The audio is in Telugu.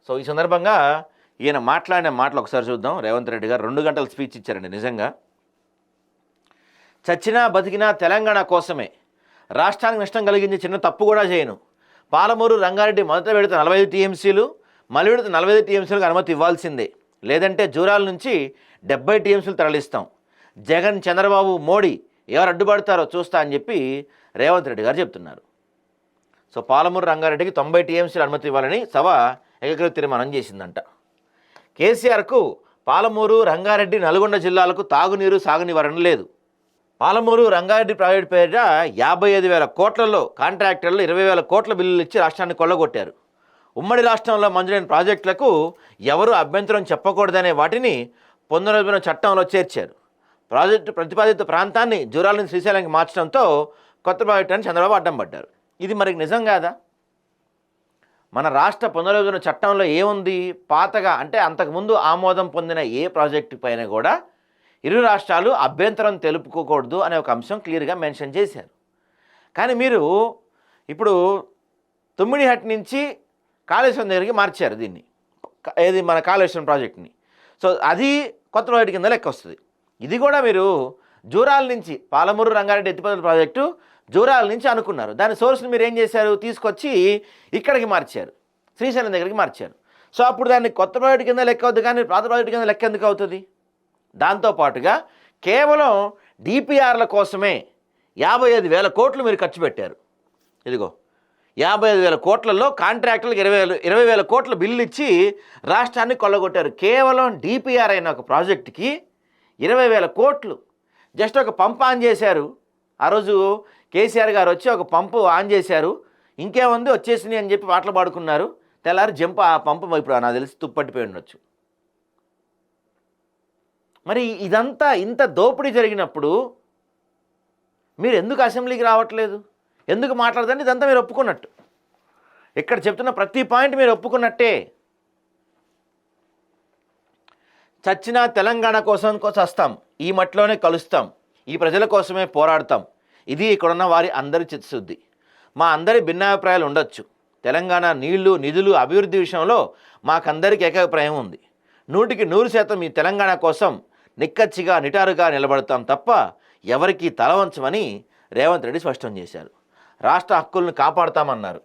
సో ఈ సందర్భంగా ఈయన మాట్లాడిన మాటలు ఒకసారి చూద్దాం. రేవంత్ రెడ్డి గారు 2 గంటల స్పీచ్ ఇచ్చారండి. నిజంగా చచ్చినా బతికినా తెలంగాణ కోసమే, రాష్ట్రానికి నష్టం కలిగించే చిన్న తప్పు కూడా చేయను. పాలమూరు రంగారెడ్డి మొదట విడత 45 టీఎంసీలు, మళ్ళీ విడత 45 టీఎంసీలకు అనుమతి ఇవ్వాల్సిందే, లేదంటే జూరాల నుంచి 70 టీఎంసీలు తరలిస్తాం. జగన్, చంద్రబాబు, మోడీ ఎవరు అడ్డుపడతారో చూస్తా అని చెప్పి రేవంత్ రెడ్డి గారు చెప్తున్నారు. సో పాలమూరు రంగారెడ్డికి 90 టీఎంసీలు అనుమతి ఇవ్వాలని సభ ఏకగ్రీవ తీర్మానం చేసిందంట. కేసీఆర్కు పాలమూరు, రంగారెడ్డి, నల్గొండ జిల్లాలకు తాగునీరు, సాగునివారణ లేదు. పాలమూరు, రంగారెడ్డి ప్రాజెక్టు పేరిట 55,000 కోట్లలో కాంట్రాక్టర్లు 20,000 కోట్ల బిల్లులు ఇచ్చి రాష్ట్రాన్ని కొల్లగొట్టారు. ఉమ్మడి రాష్ట్రంలో మంజూరైన ప్రాజెక్టులకు ఎవరూ అభ్యంతరం చెప్పకూడదనే వాటిని 1990 చట్టంలో చేర్చారు. ప్రాజెక్టు ప్రతిపాదిత ప్రాంతాన్ని జూరాల నుంచి శ్రీశైలంకి మార్చడంతో కొత్త ప్రాజెక్టు అని చంద్రబాబు అడ్డం పడ్డారు. ఇది మరి నిజం కాదా? మన రాష్ట్ర 1990 చట్టంలో ఏముంది? పాతగా అంటే అంతకుముందు ఆమోదం పొందిన ఏ ప్రాజెక్టు పైన కూడా ఇరు రాష్ట్రాలు అభ్యంతరం తెలుపుకోకూడదు అనే ఒక అంశం క్లియర్గా మెన్షన్ చేశారు. కానీ మీరు ఇప్పుడు తుమ్మిడిహట్ నుంచి కాళేశ్వరం దగ్గరికి మార్చారు దీన్ని, ఏది మన కాళేశ్వరం ప్రాజెక్ట్ని. సో అది కొత్త ప్రాజెక్టు కింద లెక్క వస్తుంది. ఇది కూడా మీరు జూరాల నుంచి పాలమూరు, రంగారెడ్డి ఎత్తిపోతల ప్రాజెక్టు జూరాల నుంచి అనుకున్నారు. దాని సోర్స్ని మీరు ఏం చేశారు? తీసుకొచ్చి ఇక్కడికి మార్చారు, శ్రీశైలం దగ్గరికి మార్చారు. సో అప్పుడు దాన్ని కొత్త ప్రాజెక్టు కింద లెక్క అవుతుంది, కానీ పాత ప్రాజెక్టు కింద లెక్క ఎందుకు అవుతుంది? దాంతోపాటుగా కేవలం డిపిఆర్ల కోసమే 55,000 కోట్లు మీరు ఖర్చు పెట్టారు. ఇదిగో 55,000 కోట్లలో కాంట్రాక్టులకు 20,000 కోట్ల బిల్లు ఇచ్చి రాష్ట్రాన్ని కొల్లగొట్టారు. కేవలం డిపిఆర్ అయిన ఒక ప్రాజెక్టుకి 20,000 కోట్లు. జస్ట్ ఒక పంప్ ఆన్ చేశారు. ఆ రోజు కేసీఆర్ గారు వచ్చి ఒక పంపు ఆన్ చేశారు, ఇంకేముంది వచ్చేసినాయి అని చెప్పి పాటలు పాడుకున్నారు. తెల్లారి జంప్ ఆ పంపు ఇప్పుడు నాకు తెలిసి తుప్పట్టిపోయి ఉండొచ్చు. మరి ఇదంతా ఇంత దోపిడీ జరిగినప్పుడు మీరు ఎందుకు అసెంబ్లీకి రావట్లేదు? ఎందుకు మాట్లాడదండి? ఇదంతా మీరు ఒప్పుకున్నట్టు, ఇక్కడ చెప్తున్న ప్రతి పాయింట్ మీరు ఒప్పుకున్నట్టే. చచ్చినా తెలంగాణ కోసం చస్తాం, ఈ మట్టిలోనే కలుస్తాం, ఈ ప్రజల కోసమే పోరాడతాం. ఇది ఇక్కడున్న వారి అందరి చిత్తశుద్ధి. మా అందరి భిన్నాభిప్రాయాలు ఉండొచ్చు. తెలంగాణ నీళ్లు, నిధులు, అభివృద్ధి విషయంలో మాకందరికి ఏకాభిప్రాయం ఉంది. 100% ఈ తెలంగాణ కోసం నిక్కచ్చిగా, నిటారుగా నిలబడతాం తప్ప ఎవరికీ తల వంచమని రేవంత్ రెడ్డి స్పష్టం చేశారు. రాష్ట్ర హక్కులను కాపాడుతామన్నారు.